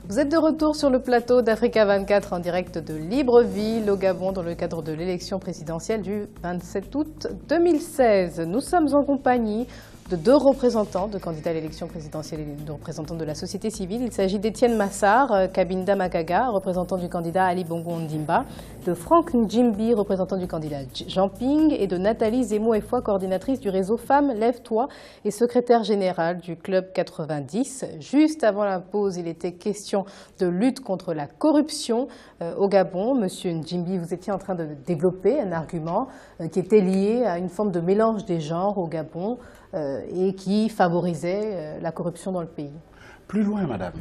Vous êtes de retour sur le plateau d'Africa 24 en direct de Libreville, au Gabon, dans le cadre de l'élection présidentielle du 27 août 2016. Nous sommes en compagnie de deux représentants de candidats à l'élection présidentielle et de représentants de la société civile. Il s'agit d'Étienne Massar, Kabinda Magaga, représentant du candidat Ali Bongo Ondimba, de Franck Njimbi, représentant du candidat Jean Ping, et de Nathalie Zemo-Efoi, coordinatrice du réseau Femmes Lève-toi et secrétaire générale du Club 90. Juste avant la pause, il était question de lutte contre la corruption au Gabon. Monsieur Njimbi, vous étiez en train de développer un argument qui était lié à une forme de mélange des genres au Gabon et qui favorisait la corruption dans le pays. Plus loin, madame.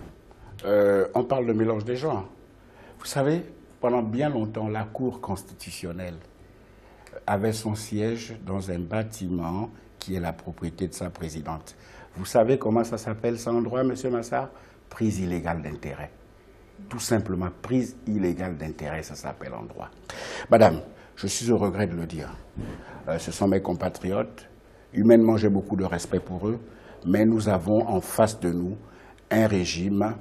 On parle de mélange des genres. Vous savez, pendant bien longtemps, la Cour constitutionnelle avait son siège dans un bâtiment qui est la propriété de sa présidente. Vous savez comment ça s'appelle ça en droit, monsieur Massar? Prise illégale d'intérêt. Tout simplement, prise illégale d'intérêt, ça s'appelle en droit. Madame, je suis au regret de le dire. Ce sont mes compatriotes. Humainement, j'ai beaucoup de respect pour eux, mais nous avons en face de nous un régime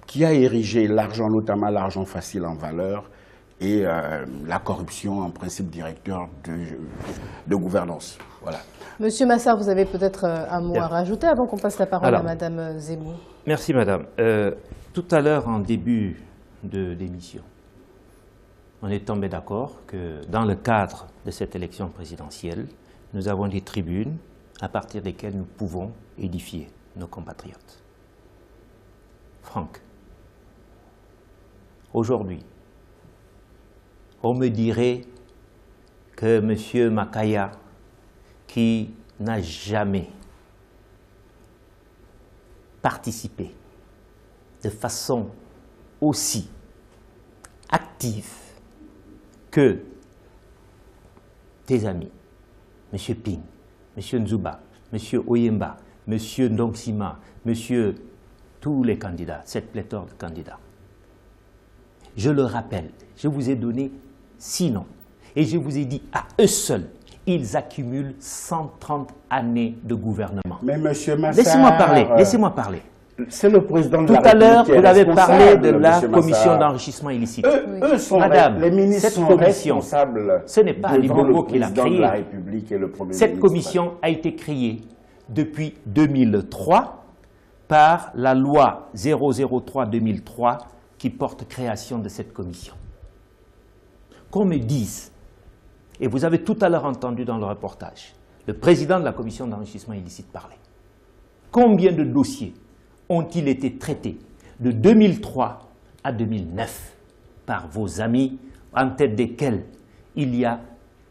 qui a érigé l'argent, notamment l'argent facile, en valeur et la corruption en principe directeur de gouvernance. Voilà. Monsieur Massar, vous avez peut-être un mot à rajouter avant qu'on passe la parole à madame Zemo. Merci madame. Tout à l'heure, en début de l'émission, on est tombé d'accord que dans le cadre de cette élection présidentielle, nous avons des tribunes à partir desquelles nous pouvons édifier nos compatriotes. Franck, aujourd'hui, on me dirait que M. Makaya, qui n'a jamais participé de façon aussi active que tes amis, M. Ping, M. Nzuba, M. Oyemba, M. Ndongsima, M. tous les candidats, cette pléthore de candidats. Je le rappelle, je vous ai donné 6 noms et je vous ai dit à eux seuls, ils accumulent 130 années de gouvernement. Mais M. Massar... Laissez-moi parler. C'est le président de la République. Tout à l'heure, vous avez parlé de la commission Massar. d'enrichissement illicite. Eux sont Madame, les ministres cette sont commission, responsables. ce n'est pas Ali Bongo qui l'a créée. La République et le Premier Cette ministre. commission a été créée depuis 2003 par la loi 003-2003 qui porte création de cette commission. Qu'on me dise, et vous avez tout à l'heure entendu dans le reportage, le président de la commission d'enrichissement illicite parler. Combien de dossiers ont-ils été traités de 2003 à 2009 par vos amis, en tête desquels il y a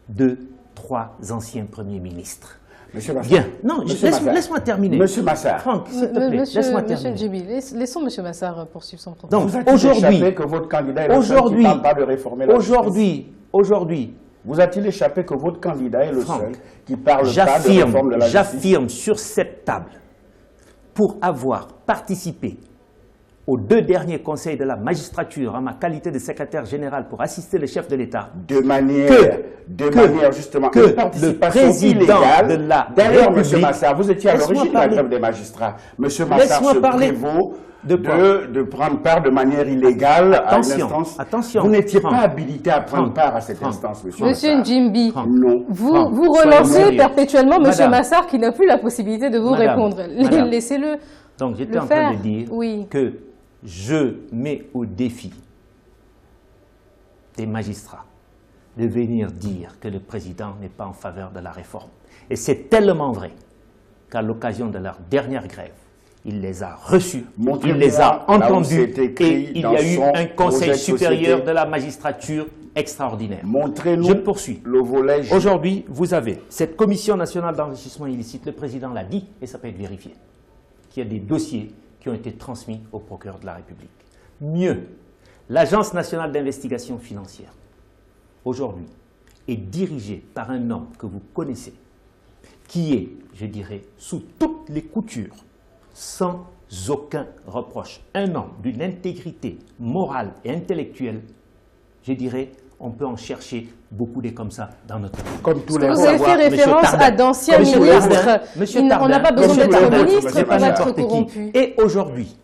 2, 3 anciens premiers ministres? Monsieur Massar. Bien, non, laisse-moi terminer. Monsieur Massar. Franck, s'il te plaît, laisse-moi terminer. Monsieur Djibi, laissons monsieur Massar poursuivre son propos. Donc, aujourd'hui, que votre candidat est le seul qui ne parle pas de réformer la justice. Aujourd'hui, vous a-t-il échappé que votre candidat est le seul qui parle pas de réforme de la justice? J'affirme sur cette table, pour avoir participé aux 2 derniers conseils de la magistrature en ma qualité de secrétaire général pour assister le chef de l'État, de manière justement, que le président de la D'ailleurs, République... M. Massar, vous étiez à l'origine de la grève des magistrats. M. Massar se prévaut de prendre part de manière illégale à une instance. Attention, vous n'étiez pas habilité à prendre part à cette instance, M. Massar. Monsieur Njimbi, non. Vous relancez perpétuellement M. Massar qui n'a plus la possibilité de vous répondre. Laissez-le. Donc j'étais en train de dire que je mets au défi des magistrats de venir dire que le président n'est pas en faveur de la réforme. Et c'est tellement vrai qu'à l'occasion de leur dernière grève, il les a reçus, il les a entendus et il y a eu un conseil supérieur de la magistrature extraordinaire. Montrez-nous. Je poursuis. Le volet. Aujourd'hui, vous avez cette commission nationale d'enrichissement illicite, le président l'a dit et ça peut être vérifié, qu'il y a des dossiers qui ont été transmis au procureur de la République. Mieux, l'Agence nationale d'investigation financière, aujourd'hui, est dirigée par un homme que vous connaissez, qui est, je dirais, sous toutes les coutures, sans aucun reproche. Un homme d'une intégrité morale et intellectuelle, je dirais, on peut en chercher beaucoup des comme ça dans notre pays. Comme tous les Vous avez fait référence à d'anciens ministres. On n'a pas besoin d'être ministre pour être corrompu. Et aujourd'hui,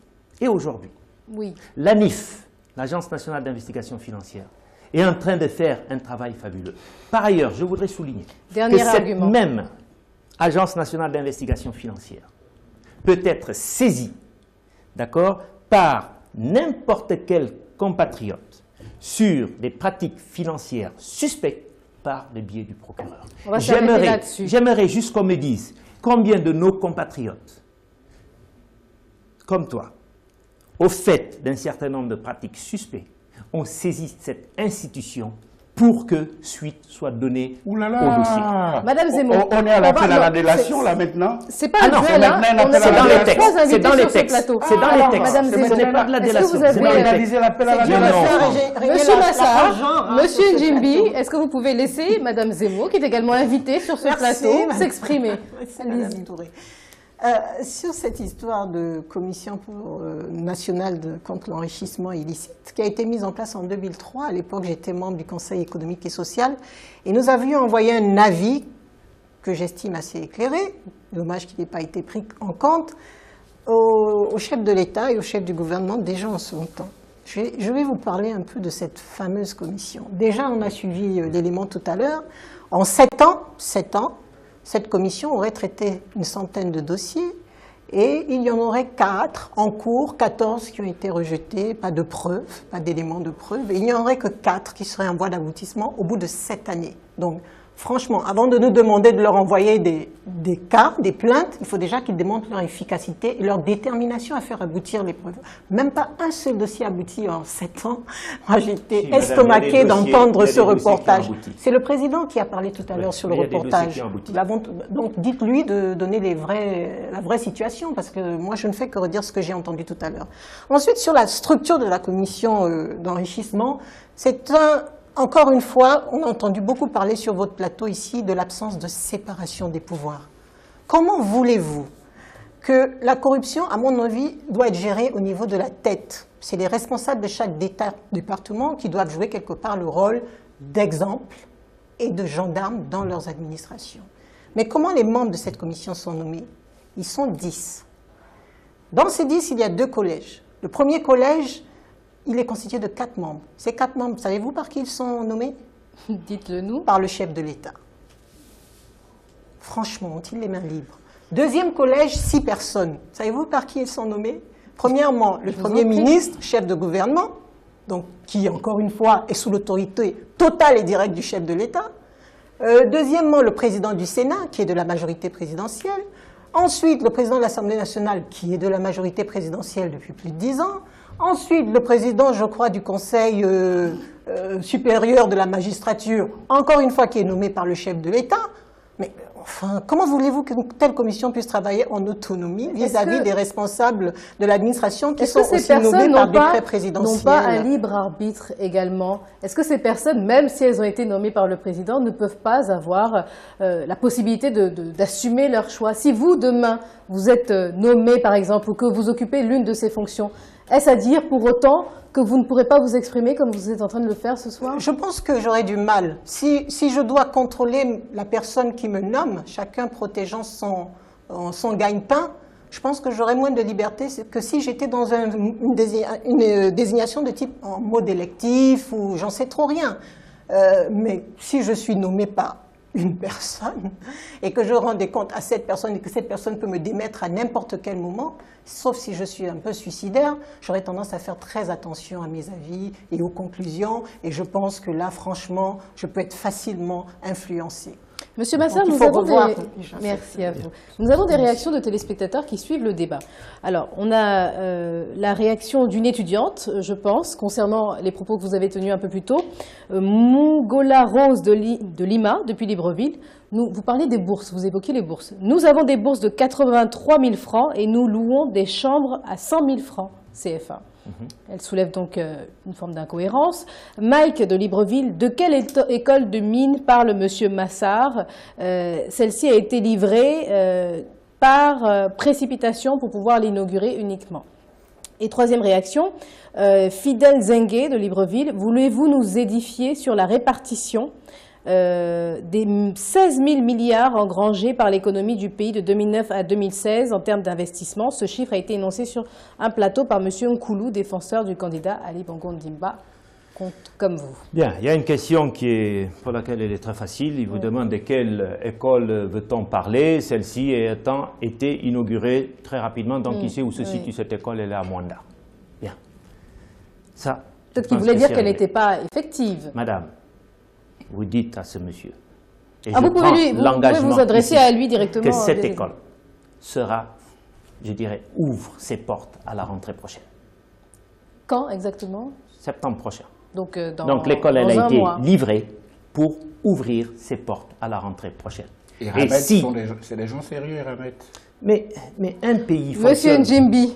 Oui. L'ANIF, l'Agence nationale d'investigation financière, est en train de faire un travail fabuleux. Par ailleurs, je voudrais souligner que cette même Agence nationale d'investigation financière peut être saisie, d'accord, par n'importe quel compatriote sur des pratiques financières suspectes par le biais du procureur. J'aimerais juste qu'on me dise combien de nos compatriotes, comme toi, au fait d'un certain nombre de pratiques suspectes, ont saisi cette institution pour que suite soit donnée au dossier. Madame Zemmour, on est à l'appel à la délation là maintenant. C'est pas non, c'est dans les textes. C'est dans les textes. C'est dans les textes. Madame Zemmour, ce n'est pas de la délation. Est-ce que vous avez réalisé l'appel à la délation? Monsieur Massar, Monsieur Njimbi, est-ce que vous pouvez laisser Madame Zemmour, qui est également invitée sur ce plateau, s'exprimer? Allez-y. Sur cette histoire de commission nationale contre l'enrichissement illicite, qui a été mise en place en 2003, à l'époque j'étais membre du Conseil économique et social, et nous avions envoyé un avis que j'estime assez éclairé, dommage qu'il n'ait pas été pris en compte, au chef de l'État et au chef du gouvernement déjà en second temps. Je vais vous parler un peu de cette fameuse commission. Déjà, on a suivi l'élément tout à l'heure. En 7 ans, cette commission aurait traité une centaine de dossiers et il y en aurait 4 en cours, 14 qui ont été rejetés, pas de preuves, pas d'éléments de preuve, et il n'y en aurait que 4 qui seraient en voie d'aboutissement au bout de 7 années. Donc, franchement, avant de nous demander de leur envoyer des cas, des plaintes, il faut déjà qu'ils démontrent leur efficacité et leur détermination à faire aboutir les preuves. Même pas un seul dossier abouti en 7 ans. Moi, j'ai été estomaquée d'entendre ce reportage. C'est le président qui a parlé tout à l'heure sur le reportage. Donc, dites-lui de donner la vraie situation, parce que moi, je ne fais que redire ce que j'ai entendu tout à l'heure. Ensuite, sur la structure de la commission d'enrichissement, encore une fois, on a entendu beaucoup parler sur votre plateau ici de l'absence de séparation des pouvoirs. Comment voulez-vous que la corruption, à mon avis, doit être gérée au niveau de la tête? C'est les responsables de chaque département qui doivent jouer quelque part le rôle d'exemple et de gendarme dans leurs administrations. Mais comment les membres de cette commission sont nommés? Ils sont 10. Dans ces 10, il y a 2 collèges. Le premier collège, il est constitué de 4 membres. Ces 4 membres, savez-vous par qui ils sont nommés? Dites-le nous. Par le chef de l'État. Franchement, ont-ils les mains libres? Deuxième collège, 6 personnes. Savez-vous par qui ils sont nommés? Premièrement, le Premier ministre, chef de gouvernement, donc, qui, encore une fois, est sous l'autorité totale et directe du chef de l'État. Deuxièmement, le président du Sénat, qui est de la majorité présidentielle. Ensuite, le président de l'Assemblée nationale, qui est de la majorité présidentielle depuis plus de 10 ans. Ensuite, le président, je crois, du Conseil supérieur de la magistrature, encore une fois, qui est nommé par le chef de l'État. Mais enfin, comment voulez-vous qu'une telle commission puisse travailler en autonomie vis-à-vis des responsables de l'administration qui sont aussi nommés par décret présidentiel? N'ont pas un libre arbitre également? Est-ce que ces personnes, même si elles ont été nommées par le président, ne peuvent pas avoir la possibilité d'assumer leur choix? Si vous, demain, vous êtes nommé, par exemple, ou que vous occupez l'une de ces fonctions, est-ce à dire pour autant que vous ne pourrez pas vous exprimer comme vous êtes en train de le faire ce soir? Je pense que j'aurais du mal. Si je dois contrôler la personne qui me nomme, chacun protégeant son gagne-pain, je pense que j'aurais moins de liberté que si j'étais dans une désignation de type en mode électif ou j'en sais trop rien. Mais si je suis nommé par une personne et que je rends des comptes à cette personne et que cette personne peut me démettre à n'importe quel moment, sauf si je suis un peu suicidaire, j'aurais tendance à faire très attention à mes avis et aux conclusions, et je pense que là, franchement, je peux être facilement influencée. Monsieur Massar, merci à vous. Nous avons des réactions de téléspectateurs qui suivent le débat. Alors, on a la réaction d'une étudiante, je pense, concernant les propos que vous avez tenus un peu plus tôt. Mongola Rose de Lima, depuis Libreville. Vous parlez des bourses, vous évoquez les bourses. Nous avons des bourses de 83 000 francs et nous louons des chambres à 100 000 francs CFA. Elle soulève donc une forme d'incohérence. Mike de Libreville, de quelle école de mine parle Monsieur Massar? Celle-ci a été livrée par précipitation pour pouvoir l'inaugurer uniquement. Et troisième réaction, Fidel Zengue de Libreville, voulez-vous nous édifier sur la répartition des 16 000 milliards engrangés par l'économie du pays de 2009 à 2016 en termes d'investissement. Ce chiffre a été énoncé sur un plateau par M. Nkoulou, défenseur du candidat Ali Bongo Ondimba, comme vous. Bien, il y a une question pour laquelle elle est très facile. Il vous demande de quelle école veut-on parler. Celle-ci ayant été inaugurée très rapidement. Donc, il sait où se situe cette école, elle est à Mwanda. Bien. Ça. Peut-être qu'il voulait dire qu'elle n'était pas effective. Madame, vous dites à ce monsieur, et vous pouvez vous adresser à lui directement. Que cette école sera, je dirais, ouvre ses portes à la rentrée prochaine. Quand exactement? Septembre prochain. Donc l'école, elle a été livrée pour ouvrir ses portes à la rentrée prochaine. Et Ramet, c'est des gens sérieux, Ramet. Mais un pays fonctionne. Monsieur Njimbi,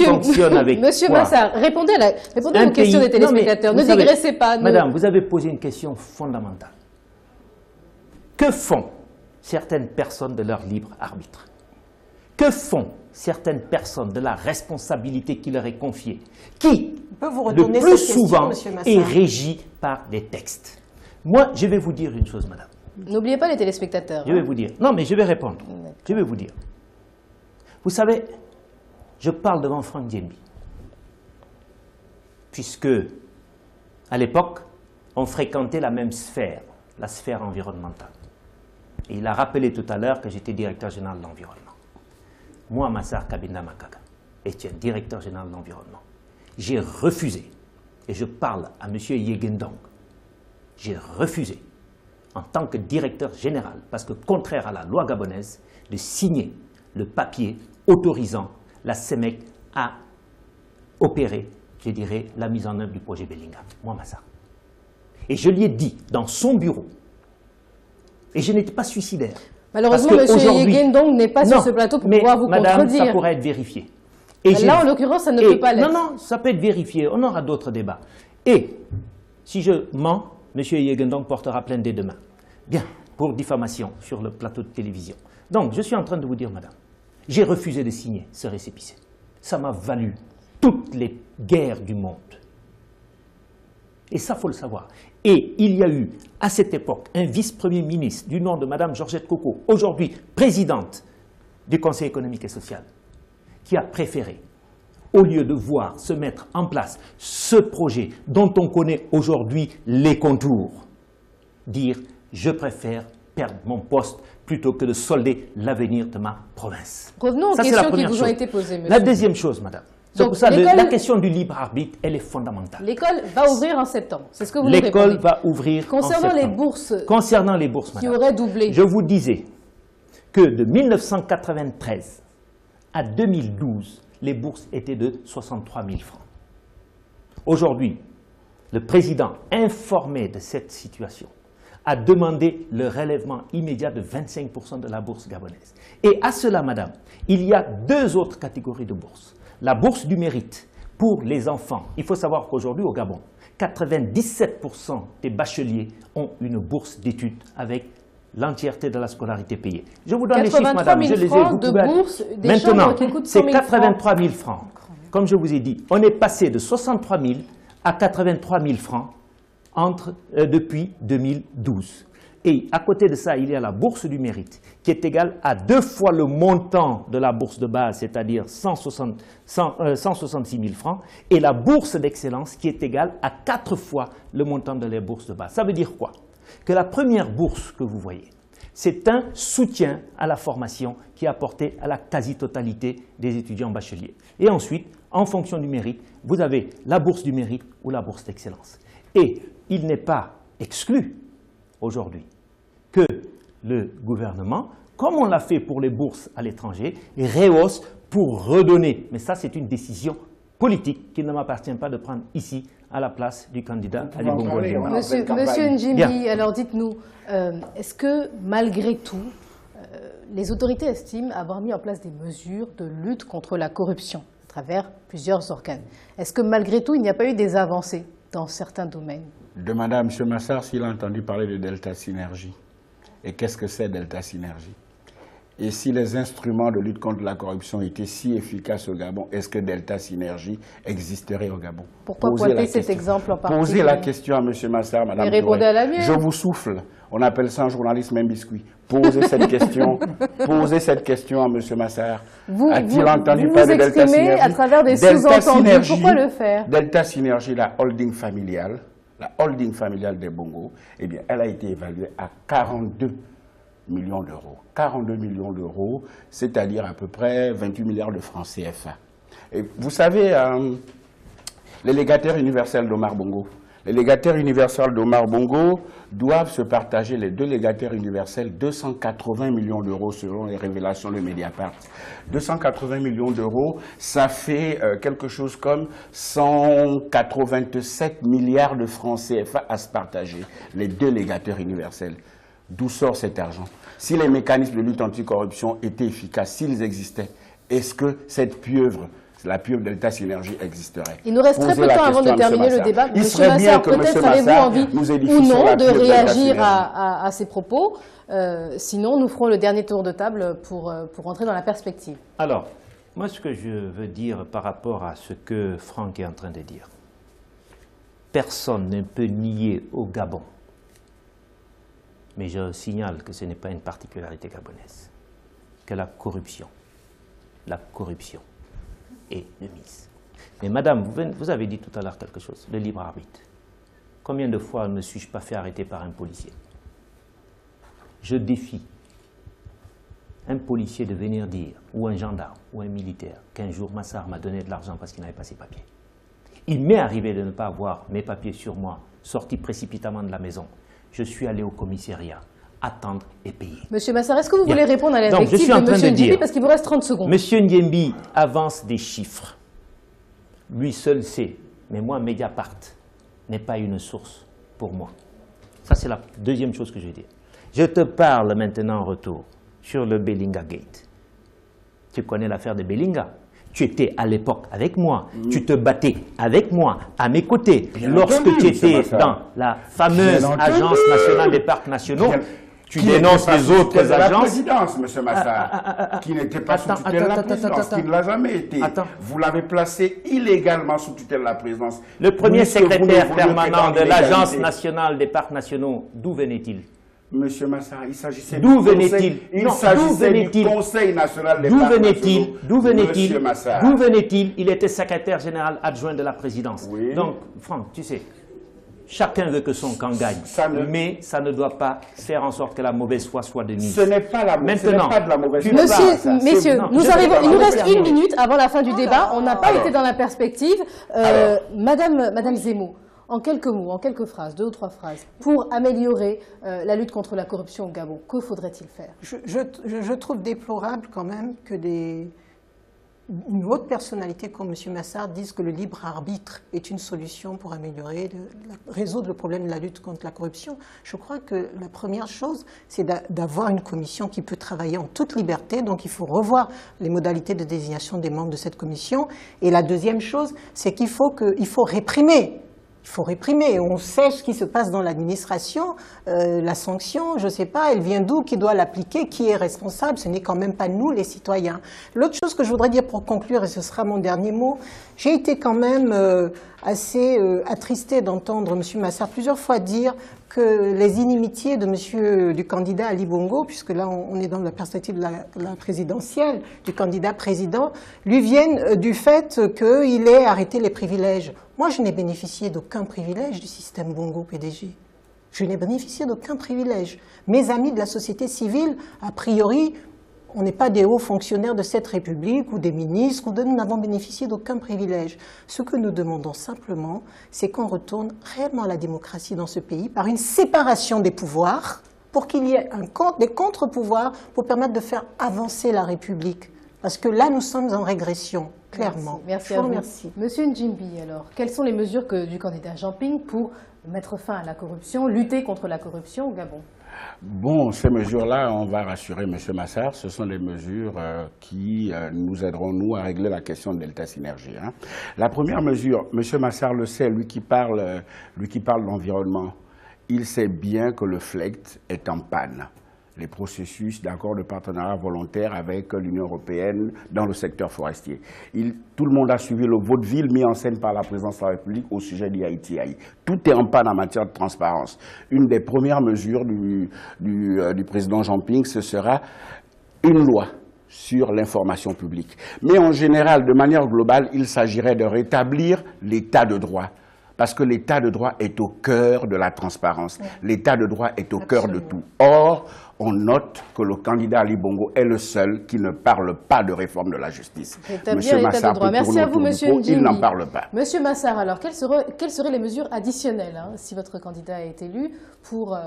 fonctionne avec Monsieur quoi? Massar, répondez aux questions des téléspectateurs. Ne dégraissez pas. Madame, vous avez posé une question fondamentale. Que font certaines personnes de leur libre arbitre? Que font certaines personnes de la responsabilité qui leur est confiée, qui, le plus souvent, est régie par des textes? Moi, je vais vous dire une chose, madame. N'oubliez pas les téléspectateurs. Je vais vous dire. Non, mais je vais répondre. Je vais vous dire. Vous savez, je parle devant Franck Djembi, puisque, à l'époque, on fréquentait la même sphère, la sphère environnementale. Et il a rappelé tout à l'heure que j'étais directeur général de l'environnement. Moi, Massar Kabinda Makaga, Etienne, directeur général de l'environnement, j'ai refusé, et je parle à M. Yegendong, j'ai refusé, en tant que directeur général, parce que contraire à la loi gabonaise, de signer le papier autorisant la CEMEC à opérer, je dirais, la mise en œuvre du projet Bellingham. Moi, Massar. Et je lui ai dit, dans son bureau, et je n'étais pas suicidaire. Malheureusement, M. Yegendong n'est pas sur ce plateau pour pouvoir vous madame, contredire. Ça pourrait être vérifié. Et là, en l'occurrence, ça ne peut pas l'être. Non, ça peut être vérifié. On aura d'autres débats. Et si je mens, M. Yegendong portera plainte dès demain. Bien, pour diffamation sur le plateau de télévision. Donc, je suis en train de vous dire, madame, j'ai refusé de signer ce récépissé. Ça m'a valu toutes les guerres du monde. Et ça, il faut le savoir. Et il y a eu, à cette époque, un vice-premier ministre du nom de Mme Georgette Coco, aujourd'hui présidente du Conseil économique et social, qui a préféré, au lieu de voir se mettre en place ce projet dont on connaît aujourd'hui les contours, dire « je préfère perdre mon poste plutôt que de solder l'avenir de ma province ». Revenons aux questions qui vous ont été posées, monsieur. La deuxième chose, madame. C'est pour ça que la question du libre arbitre, elle est fondamentale. L'école va ouvrir en septembre, c'est ce que vous nous répondez. L'école va ouvrir en septembre. Concernant les bourses, madame, qui auraient doublé. Je vous disais que de 1993 à 2012, les bourses étaient de 63 000 francs. Aujourd'hui, le président, informé de cette situation, a demandé le relèvement immédiat de 25% de la bourse gabonaise. Et à cela, madame, il y a deux autres catégories de bourses. La bourse du mérite pour les enfants. Il faut savoir qu'aujourd'hui au Gabon, 97% des bacheliers ont une bourse d'études avec l'entièreté de la scolarité payée. Je vous donne les chiffres, madame, je les ai. Vous pouvez... Maintenant, c'est 83 000 francs. Comme je vous ai dit, on est passé de 63 000 à 83 000 francs depuis 2012. Et à côté de ça, il y a la bourse du mérite, qui est égale à 2 fois le montant de la bourse de base, c'est-à-dire 166 000 francs, et la bourse d'excellence, qui est égale à 4 fois le montant de la bourse de base. Ça veut dire quoi? Que la première bourse que vous voyez, c'est un soutien à la formation qui est apporté à la quasi-totalité des étudiants bacheliers. Et ensuite, en fonction du mérite, vous avez la bourse du mérite ou la bourse d'excellence. Et il n'est pas exclu aujourd'hui que le gouvernement, comme on l'a fait pour les bourses à l'étranger, rehausse pour redonner. Mais ça, c'est une décision politique qu'il ne m'appartient pas de prendre ici à la place du candidat Ali Bongo Ondimba. Monsieur Njimbi, alors dites-nous, est-ce que malgré tout, les autorités estiment avoir mis en place des mesures de lutte contre la corruption à travers plusieurs organes? Est-ce que malgré tout, il n'y a pas eu des avancées dans certains domaines? Demandez à M. Massar s'il a entendu parler de Delta Synergie. Et qu'est-ce que c'est Delta Synergie? Et si les instruments de lutte contre la corruption étaient si efficaces au Gabon, est-ce que Delta Synergie existerait au Gabon? Pourquoi pointer cet exemple en particulier? Posez la question à M. Massar, Madame. Et répondez à la mienne. Je vous souffle. On appelle ça en journalisme un biscuit. Posez cette question. Posez cette question à M. Massar. A-t-il entendu parler de Delta Synergie? À travers des sous-entendus. Pourquoi le faire? Delta Synergie, la holding familiale des Bongo, eh bien, elle a été évaluée à 42 millions d'euros. 42 millions d'euros, c'est-à-dire à peu près 28 milliards de francs CFA. Et vous savez, les légataires universels d'Omar Bongo, les légataires universels d'Omar Bongo doivent se partager, les deux légataires universels, 280 millions d'euros selon les révélations de Mediapart. 280 millions d'euros, ça fait quelque chose comme 187 milliards de francs CFA à se partager, les deux légataires universels. D'où sort cet argent? Si les mécanismes de lutte anticorruption étaient efficaces, s'ils existaient, est-ce que cette pieuvre, la pieuvre Delta Synergie existerait? Il nous reste très peu de temps avant de terminer le débat. Monsieur Massar, peut-être avez-vous envie ou non de réagir à ces propos. Sinon, nous ferons le dernier tour de table pour entrer dans la perspective. Alors, moi, ce que je veux dire par rapport à ce que Franck est en train de dire, personne ne peut nier au Gabon, mais je signale que ce n'est pas une particularité gabonaise, que la corruption est de mise. Mais madame, vous avez dit tout à l'heure quelque chose, le libre arbitre. Combien de fois ne me suis-je pas fait arrêter par un policier? Je défie un policier de venir dire, ou un gendarme, ou un militaire, qu'un jour Massar m'a donné de l'argent parce qu'il n'avait pas ses papiers. Il m'est arrivé de ne pas avoir mes papiers sur moi, sorti précipitamment de la maison. Je suis allé au commissariat, attendre et payer. Monsieur Massar, est-ce que vous voulez répondre à l'invective de Monsieur Ndiémbi parce qu'il vous reste 30 secondes? Monsieur Ndiémbi avance des chiffres. Lui seul sait. Mais moi, Mediapart n'est pas une source pour moi. Ça, c'est la deuxième chose que je vais dire. Je te parle maintenant en retour sur le Belinga Gate. Tu connais l'affaire de Belinga? Tu étais à l'époque avec moi, tu te battais avec moi, à mes côtés, lorsque tu étais dans la fameuse Agence nationale des parcs nationaux. Tu dénonces les autres agences. La présidence, M. Massar, qui n'était pas sous tutelle de la présidence, qui ne l'a jamais été. Vous l'avez placé illégalement sous tutelle de la présidence. Le premier secrétaire permanent de l'Agence nationale des parcs nationaux, d'où venait-il? Monsieur Massar, il s'agissait d'où venait-il? Il s'agissait du Conseil national des parcs nationaux. D'où venait-il? D'où venait-il? Il était secrétaire général adjoint de la présidence. Oui. Donc, Franck, tu sais, chacun veut que son camp gagne, mais ça ne doit pas faire en sorte que la mauvaise foi soit de mise. Ce n'est pas la mauvaise foi. Messieurs, nous arrivons, il nous reste une minute avant la fin du débat. On n'a pas été dans la perspective. Madame Zemmour, en quelques mots, en quelques phrases, 2 ou 3 phrases, pour améliorer la lutte contre la corruption au Gabon, que faudrait-il faire? Je trouve déplorable quand même que une haute personnalité comme M. Massar dise que le libre arbitre est une solution pour améliorer, résoudre le problème de la lutte contre la corruption. Je crois que la première chose, c'est d'avoir une commission qui peut travailler en toute liberté. Donc il faut revoir les modalités de désignation des membres de cette commission. Et la deuxième chose, c'est qu'il faut réprimer. Il faut réprimer. On sait ce qui se passe dans l'administration. La sanction, je ne sais pas, elle vient d'où, qui doit l'appliquer, qui est responsable. Ce n'est quand même pas nous, les citoyens. L'autre chose que je voudrais dire pour conclure, et ce sera mon dernier mot, j'ai été quand même assez attristée d'entendre M. Massar plusieurs fois dire que les inimitiés du candidat Ali Bongo, puisque là on est dans la perspective de la présidentielle, du candidat président, lui viennent du fait qu'il ait arrêté les privilèges. Moi, je n'ai bénéficié d'aucun privilège du système Bongo-PDG. Je n'ai bénéficié d'aucun privilège. Mes amis de la société civile, a priori, on n'est pas des hauts fonctionnaires de cette République ou des ministres, nous n'avons bénéficié d'aucun privilège. Ce que nous demandons simplement, c'est qu'on retourne réellement à la démocratie dans ce pays par une séparation des pouvoirs pour qu'il y ait des contre-pouvoirs pour permettre de faire avancer la République. Parce que là, nous sommes en régression, clairement. Merci à vous. Monsieur Ndiémbi, alors, quelles sont les mesures du candidat Jean Ping pour mettre fin à la corruption, lutter contre la corruption au Gabon? Bon, ces mesures-là, on va rassurer M. Massar, ce sont des mesures qui nous aideront, nous, à régler la question de Delta Synergie. Hein. La première mesure, M. Massar le sait, lui qui parle d'environnement, il sait bien que le FLEGT est en panne. les processus d'accord de partenariat volontaire avec l'Union européenne dans le secteur forestier. Tout le monde a suivi le vaudeville mis en scène par la présidence de la République au sujet du ITI. Tout est en panne en matière de transparence. Une des premières mesures du président Jean-Ping, ce sera une loi sur l'information publique. Mais en général, de manière globale, il s'agirait de rétablir l'état de droit. Parce que l'état de droit est au cœur de la transparence. L'état de droit est au cœur de tout. Or, on note que le candidat Ali Bongo est le seul qui ne parle pas de réforme de la justice. Monsieur Massar peut tourner autour du pot, il n'en parle pas. Monsieur Massar, alors, quelles seraient les mesures additionnelles si votre candidat est élu pour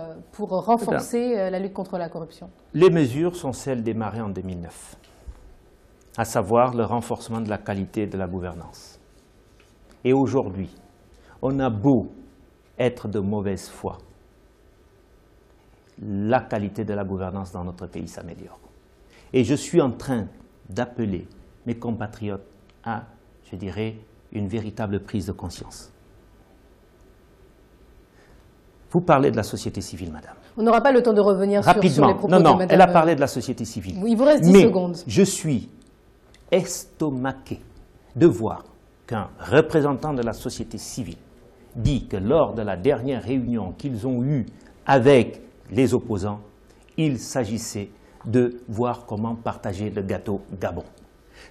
renforcer la lutte contre la corruption? Les mesures sont celles démarrées en 2009, à savoir le renforcement de la qualité de la gouvernance. Et aujourd'hui, on a beau être de mauvaise foi, la qualité de la gouvernance dans notre pays s'améliore. Et je suis en train d'appeler mes compatriotes à, je dirais, une véritable prise de conscience. Vous parlez de la société civile, madame. On n'aura pas le temps de revenir sur les propos de madame. Elle a parlé de la société civile. Il vous reste 10 secondes. Je suis estomaqué de voir qu'un représentant de la société civile dit que lors de la dernière réunion qu'ils ont eue avec les opposants, il s'agissait de voir comment partager le gâteau Gabon.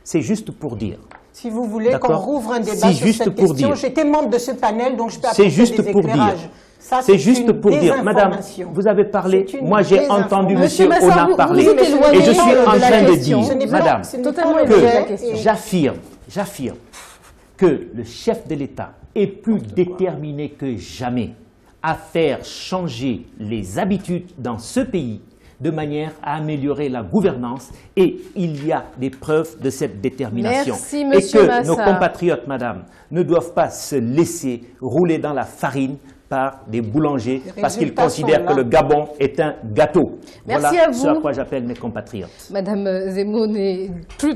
C'est juste pour dire. Si vous voulez qu'on rouvre un débat sur cette question, j'étais membre de ce panel, donc je peux apporter des éclairages. C'est juste pour dire, madame, vous avez parlé, moi j'ai entendu monsieur Ona parler, et je suis en train de dire, madame, que j'affirme que le chef de l'État est plus déterminé que jamais à faire changer les habitudes dans ce pays de manière à améliorer la gouvernance, et il y a des preuves de cette détermination. Merci, et que nos compatriotes, madame, ne doivent pas se laisser rouler dans la farine par des boulangers parce qu'ils considèrent que le Gabon est un gâteau. Merci voilà à vous. Ce à quoi j'appelle mes compatriotes. Madame Zemmour n'est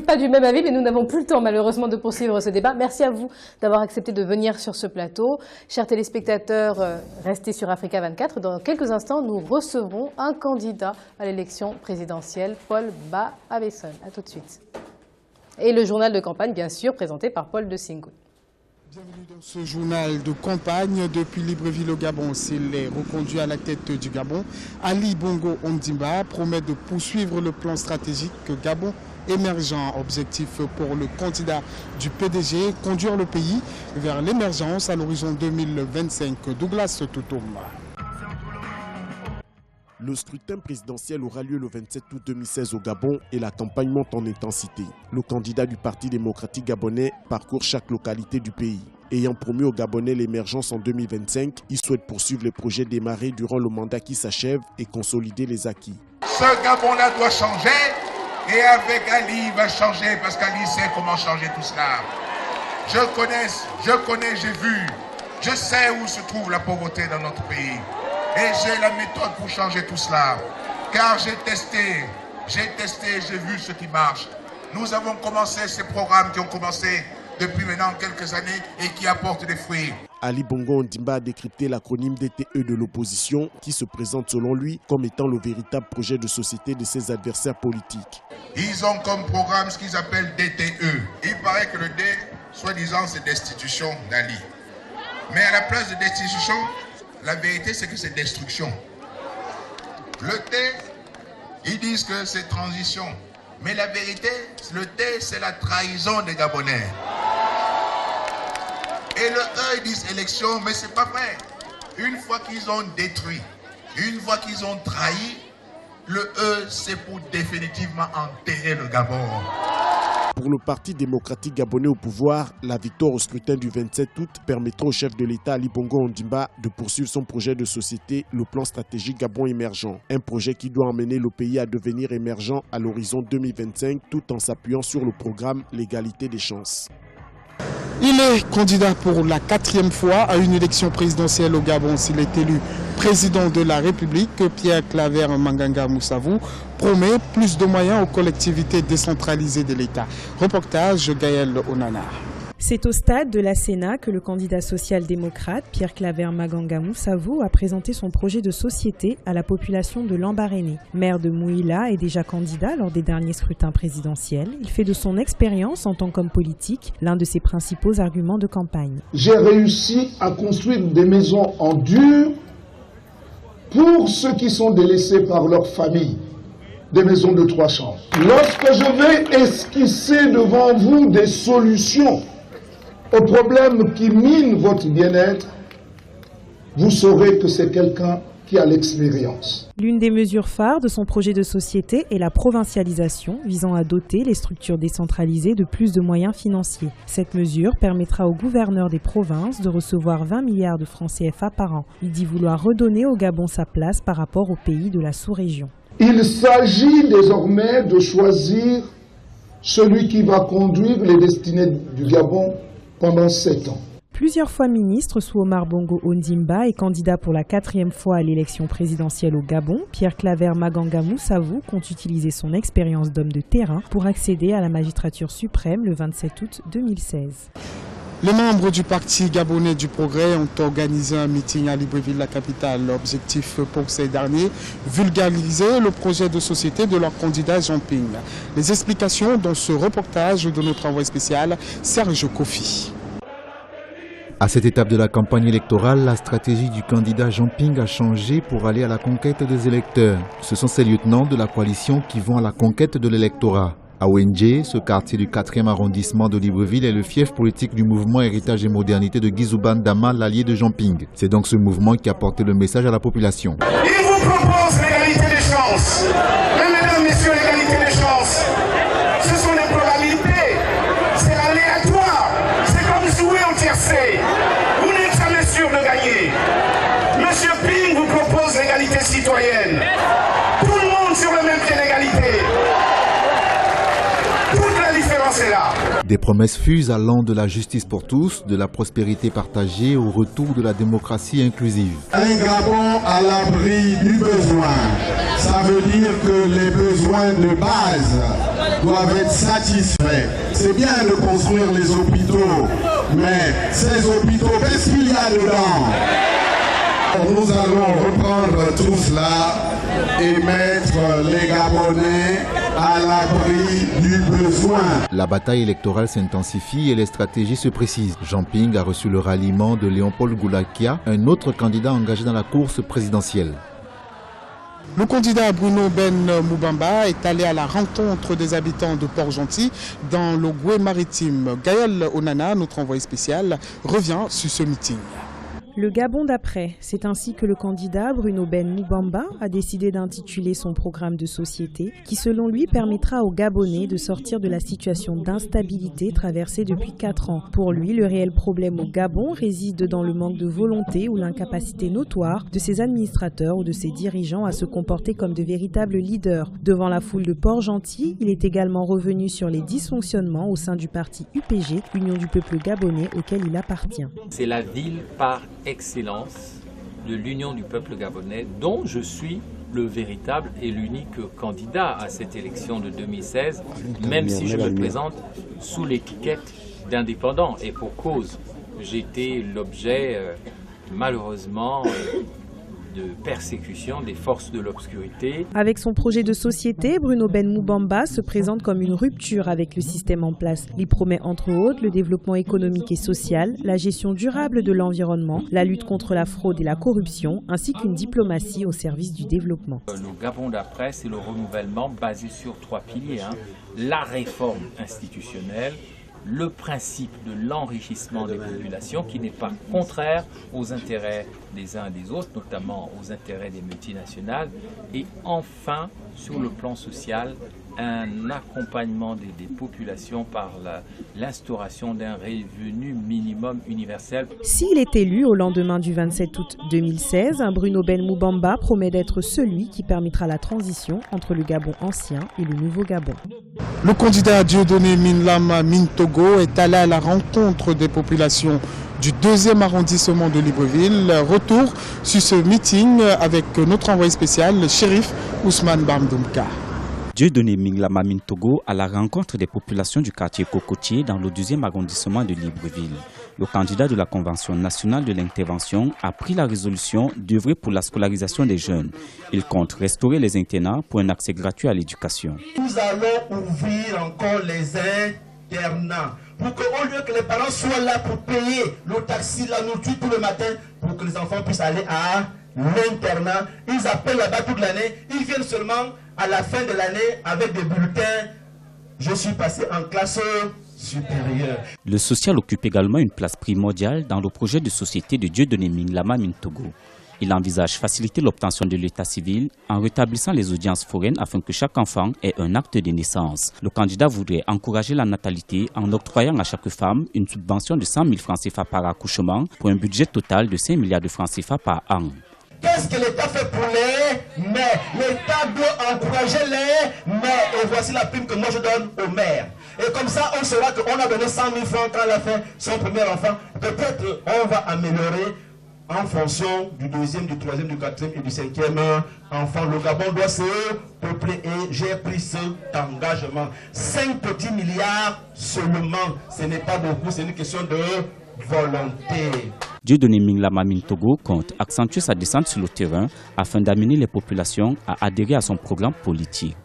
pas du même avis, mais nous n'avons plus le temps malheureusement de poursuivre ce débat. Merci à vous d'avoir accepté de venir sur ce plateau. Chers téléspectateurs, restez sur Africa 24. Dans quelques instants, nous recevrons un candidat à l'élection présidentielle, Paul Ba-Avesson. A tout de suite. Et le journal de campagne, bien sûr, présenté par Paul de Singou. Bienvenue dans ce journal de campagne. Depuis Libreville au Gabon, s'il est reconduit à la tête du Gabon, Ali Bongo Ondimba promet de poursuivre le plan stratégique Gabon émergent. Objectif pour le candidat du PDG, conduire le pays vers l'émergence à l'horizon 2025. Douglas Toutoum. Le scrutin présidentiel aura lieu le 27 août 2016 au Gabon et la campagne monte en intensité. Le candidat du Parti démocratique gabonais parcourt chaque localité du pays. Ayant promis aux Gabonais l'émergence en 2025, il souhaite poursuivre les projets démarrés durant le mandat qui s'achève et consolider les acquis. Ce Gabon-là doit changer et avec Ali, il va changer parce qu'Ali sait comment changer tout cela. Je connais, j'ai vu, je sais où se trouve la pauvreté dans notre pays. Et j'ai la méthode pour changer tout cela. Car j'ai testé, j'ai vu ce qui marche. Nous avons commencé ces programmes qui ont commencé depuis maintenant quelques années et qui apportent des fruits. Ali Bongo Ondimba a décrypté l'acronyme DTE de l'opposition qui se présente selon lui comme étant le véritable projet de société de ses adversaires politiques. Ils ont comme programme ce qu'ils appellent DTE. Il paraît que le D, soi-disant, c'est destitution d'Ali. Mais à la place de destitution, la vérité, c'est que c'est destruction. Le T, ils disent que c'est transition. Mais la vérité, le T, c'est la trahison des Gabonais. Et le E, ils disent élection, mais c'est pas vrai. Une fois qu'ils ont détruit, une fois qu'ils ont trahi, le E, c'est pour définitivement enterrer le Gabon. Pour le Parti démocratique gabonais au pouvoir, la victoire au scrutin du 27 août permettra au chef de l'État Ali Bongo Ondimba de poursuivre son projet de société, le plan stratégique Gabon émergent. Un projet qui doit emmener le pays à devenir émergent à l'horizon 2025 tout en s'appuyant sur le programme L'égalité des chances. Il est candidat pour la 4e fois à une élection présidentielle au Gabon. S'il est élu président de la République, Pierre Claver Manganga Moussavou promet plus de moyens aux collectivités décentralisées de l'État. Reportage Gaël Onana. C'est au stade de la Sénat que le candidat social-démocrate Pierre Claver Maganga Moussavou a présenté son projet de société à la population de Lambaréné. Maire de Mouila et déjà candidat lors des derniers scrutins présidentiels, il fait de son expérience en tant qu'homme politique l'un de ses principaux arguments de campagne. J'ai réussi à construire des maisons en dur pour ceux qui sont délaissés par leur famille. Des maisons de 3 chambres. Lorsque je vais esquisser devant vous des solutions aux problèmes qui minent votre bien-être, vous saurez que c'est quelqu'un qui a l'expérience. L'une des mesures phares de son projet de société est la provincialisation, visant à doter les structures décentralisées de plus de moyens financiers. Cette mesure permettra aux gouverneurs des provinces de recevoir 20 milliards de francs CFA par an. Il dit vouloir redonner au Gabon sa place par rapport aux pays de la sous-région. Il s'agit désormais de choisir celui qui va conduire les destinées du Gabon pendant 7 ans. Plusieurs fois ministre sous Omar Bongo Ondimba et candidat pour la 4e fois à l'élection présidentielle au Gabon, Pierre Claver Maganga Moussavou compte utiliser son expérience d'homme de terrain pour accéder à la magistrature suprême le 27 août 2016. Les membres du Parti gabonais du Progrès ont organisé un meeting à Libreville, la capitale. L'objectif pour ces derniers, vulgariser le projet de société de leur candidat Jean Ping. Les explications dans ce reportage de notre envoyé spécial, Serge Kofi. À cette étape de la campagne électorale, la stratégie du candidat Jean Ping a changé pour aller à la conquête des électeurs. Ce sont ces lieutenants de la coalition qui vont à la conquête de l'électorat. À Wenje, ce quartier du 4e arrondissement de Libreville est le fief politique du mouvement Héritage et Modernité de Guizouban Dama, l'allié de Jean Ping. C'est donc ce mouvement qui a porté le message à la population. Il vous propose l'égalité des chances. Mesdames, messieurs, l'égalité des chances, ce sont des probabilités. C'est aléatoire. C'est comme jouer en tiercé. Vous n'êtes jamais sûr de gagner. Monsieur Ping vous propose l'égalité citoyenne. Tout le monde sur le même pied d'égalité. Des promesses fusent allant de la justice pour tous, de la prospérité partagée au retour de la démocratie inclusive. Un Gabon à l'abri du besoin, ça veut dire que les besoins de base doivent être satisfaits. C'est bien de construire les hôpitaux, mais ces hôpitaux, qu'est-ce qu'il y a dedans? Nous allons reprendre tout cela et mettre les Gabonais à l'abri du besoin. La bataille électorale s'intensifie et les stratégies se précisent. Jean Ping a reçu le ralliement de Léopold Goulakia, un autre candidat engagé dans la course présidentielle. Le candidat Bruno Ben Moubamba est allé à la rencontre des habitants de Port-Gentil dans l'Ogooué maritime. Gaël Onana, notre envoyé spécial, revient sur ce meeting. Le Gabon d'après, c'est ainsi que le candidat Bruno Ben Moubamba a décidé d'intituler son programme de société qui selon lui permettra aux Gabonais de sortir de la situation d'instabilité traversée depuis 4 ans. Pour lui, le réel problème au Gabon réside dans le manque de volonté ou l'incapacité notoire de ses administrateurs ou de ses dirigeants à se comporter comme de véritables leaders. Devant la foule de Port-Gentil, il est également revenu sur les dysfonctionnements au sein du parti UPG, Union du peuple gabonais, auquel il appartient. C'est la ville par excellence de l'Union du peuple gabonais dont je suis le véritable et l'unique candidat à cette élection de 2016, même si je me présente sous l'étiquette d'indépendant et pour cause. J'ai été l'objet malheureusement de persécution des forces de l'obscurité. Avec son projet de société, Bruno Ben Moubamba se présente comme une rupture avec le système en place. Il promet entre autres le développement économique et social, la gestion durable de l'environnement, la lutte contre la fraude et la corruption, ainsi qu'une diplomatie au service du développement. Le Gabon d'après, c'est le renouvellement basé sur 3 piliers. La réforme institutionnelle, le principe de l'enrichissement des populations qui n'est pas contraire aux intérêts des uns et des autres, notamment aux intérêts des multinationales, et enfin, sur le plan social, un accompagnement des populations par l'instauration d'un revenu minimum universel. S'il est élu au lendemain du 27 août 2016, Bruno Ben Moubamba promet d'être celui qui permettra la transition entre le Gabon ancien et le nouveau Gabon. Le candidat Dieudonné Minlama Mintogo est allé à la rencontre des populations du 2e arrondissement de Libreville. Retour sur ce meeting avec notre envoyé spécial, le shérif Ousmane Bamdoumka. Dieudonné Minglama Mintogo à la rencontre des populations du quartier Cocotier dans le 12e arrondissement de Libreville. Le candidat de la Convention nationale de l'intervention a pris la résolution d'œuvrer pour la scolarisation des jeunes. Il compte restaurer les internats pour un accès gratuit à l'éducation. Nous allons ouvrir encore les internats pour qu'au lieu que les parents soient là pour payer le taxi, la nourriture tout le matin, pour que les enfants puissent aller à l'internat. Ils appellent là-bas toute l'année, ils viennent seulement à la fin de l'année avec des bulletins. Je suis passé en classe supérieure. Le social occupe également une place primordiale dans le projet de société de Dieudonné Minglama Mintogo. Il envisage faciliter l'obtention de l'état civil en rétablissant les audiences foraines afin que chaque enfant ait un acte de naissance. Le candidat voudrait encourager la natalité en octroyant à chaque femme une subvention de 100 000 francs CFA par accouchement pour un budget total de 5 milliards de francs CFA par an. Qu'est-ce que l'État fait pour les mères? L'État doit encourager les mères. Et voici la prime que moi je donne aux mères. Et comme ça, on saura qu'on a donné 100 000 francs quand elle a fait son premier enfant. Peut-être on va améliorer en fonction du deuxième, du troisième, du quatrième et du cinquième enfant. Le Gabon doit se peupler et j'ai pris cet engagement. 5 petits milliards seulement. Ce n'est pas beaucoup, c'est une question de volonté. Dieudonné Minglama Mintogo compte accentuer sa descente sur le terrain afin d'amener les populations à adhérer à son programme politique.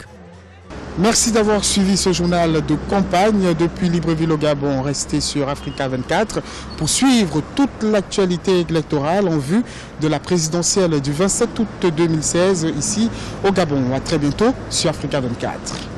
Merci d'avoir suivi ce journal de campagne depuis Libreville au Gabon. Restez sur Africa 24 pour suivre toute l'actualité électorale en vue de la présidentielle du 27 août 2016 ici au Gabon. À très bientôt sur Africa 24.